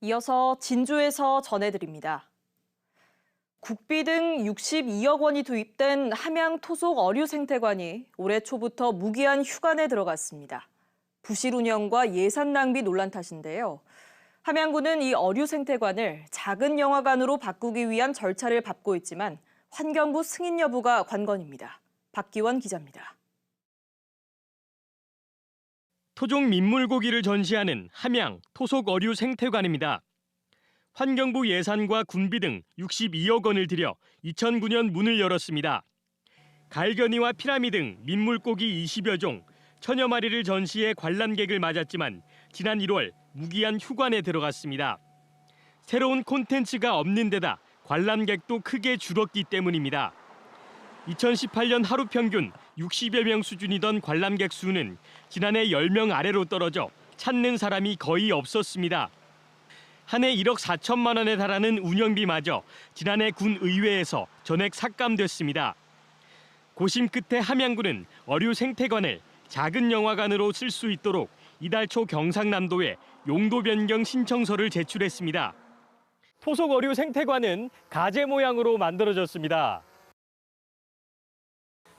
이어서 진주에서 전해드립니다. 국비 등 62억 원이 투입된 함양 토속 어류생태관이 올해 초부터 무기한 휴관에 들어갔습니다. 부실 운영과 예산 낭비 논란 탓인데요. 함양군은 이 어류생태관을 작은 영화관으로 바꾸기 위한 절차를 밟고 있지만 환경부 승인 여부가 관건입니다. 박기원 기자입니다. 토종 민물고기를 전시하는 함양 토속어류생태관입니다. 환경부 예산과 군비 등 62억 원을 들여 2009년 문을 열었습니다. 갈견이와 피라미 등 민물고기 20여 종, 천여 마리를 전시해 관람객을 맞았지만 지난 1월 무기한 휴관에 들어갔습니다. 새로운 콘텐츠가 없는 데다 관람객도 크게 줄었기 때문입니다. 2018년 하루 평균 60여 명 수준이던 관람객 수는 지난해 10명 아래로 떨어져 찾는 사람이 거의 없었습니다. 한 해 1억 4천만 원에 달하는 운영비마저 지난해 군 의회에서 전액 삭감됐습니다. 고심 끝에 함양군은 어류생태관을 작은 영화관으로 쓸 수 있도록 이달 초 경상남도에 용도 변경 신청서를 제출했습니다. 토속어류생태관은 가재 모양으로 만들어졌습니다.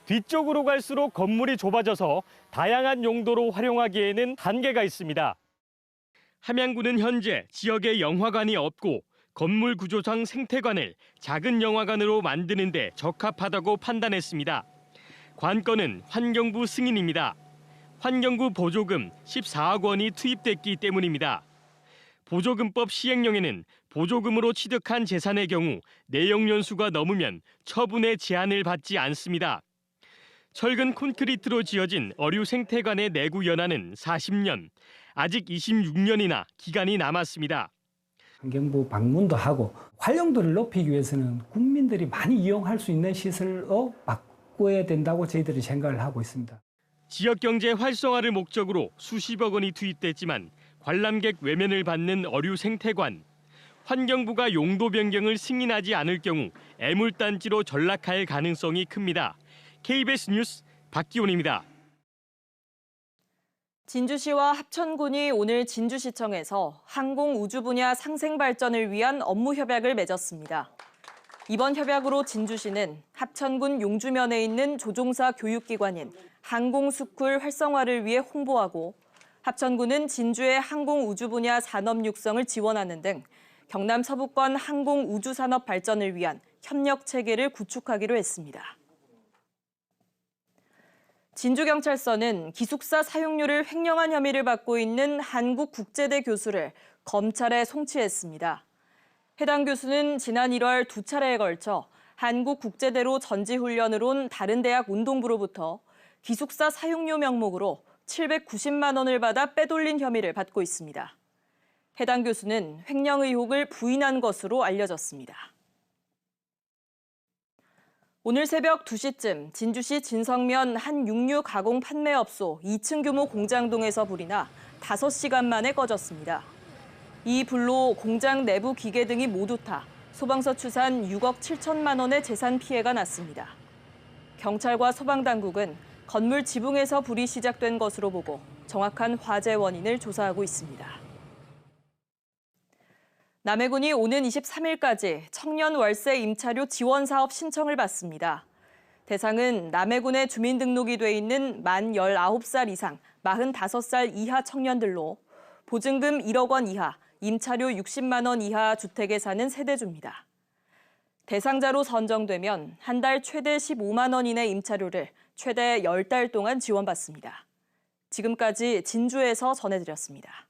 뒤쪽으로 갈수록 건물이 좁아져서 다양한 용도로 활용하기에는 한계가 있습니다. 함양군은 현재 지역에 영화관이 없고 건물 구조상 생태관을 작은 영화관으로 만드는 데 적합하다고 판단했습니다. 관건은 환경부 승인입니다. 환경부 보조금 14억 원이 투입됐기 때문입니다. 보조금법 시행령에는 보조금으로 취득한 재산의 경우 내역 연수가 넘으면 처분의 제한을 받지 않습니다. 철근 콘크리트로 지어진 어류생태관의 내구 연한은 40년, 아직 26년이나 기간이 남았습니다. 환경부 방문도 하고 활용도를 높이기 위해서는 국민들이 많이 이용할 수 있는 시설로 바꿔야 된다고 저희들이 생각을 하고 있습니다. 지역 경제 활성화를 목적으로 수십억 원이 투입됐지만 관람객 외면을 받는 어류생태관. 환경부가 용도 변경을 승인하지 않을 경우 애물단지로 전락할 가능성이 큽니다. KBS 뉴스 박기원입니다. 진주시와 합천군이 오늘 진주시청에서 항공우주 분야 상생 발전을 위한 업무 협약을 맺었습니다. 이번 협약으로 진주시는 합천군 용주면에 있는 조종사 교육기관인 항공스쿨 활성화를 위해 홍보하고 합천군은 진주의 항공우주 분야 산업 육성을 지원하는 등 경남 서부권 항공우주산업 발전을 위한 협력 체계를 구축하기로 했습니다. 진주경찰서는 기숙사 사용료를 횡령한 혐의를 받고 있는 한국국제대 교수를 검찰에 송치했습니다. 해당 교수는 지난 1월 두 차례에 걸쳐 한국국제대로 전지훈련을 온 다른 대학 운동부로부터 기숙사 사용료 명목으로 790만 원을 받아 빼돌린 혐의를 받고 있습니다. 해당 교수는 횡령 의혹을 부인한 것으로 알려졌습니다. 오늘 새벽 2시쯤 진주시 진성면 한 육류 가공 판매업소 2층 규모 공장동에서 불이 나 5시간 만에 꺼졌습니다. 이 불로 공장 내부 기계 등이 모두 타 소방서 추산 6억 7천만 원의 재산 피해가 났습니다. 경찰과 소방당국은 건물 지붕에서 불이 시작된 것으로 보고 정확한 화재 원인을 조사하고 있습니다. 남해군이 오는 23일까지 청년 월세 임차료 지원 사업 신청을 받습니다. 대상은 남해군에 주민등록이 돼 있는 만 19살 이상 45살 이하 청년들로 보증금 1억 원 이하, 임차료 60만 원 이하 주택에 사는 세대주입니다. 대상자로 선정되면 한 달 최대 15만 원 이내 임차료를 최대 10달 동안 지원받습니다. 지금까지 진주에서 전해드렸습니다.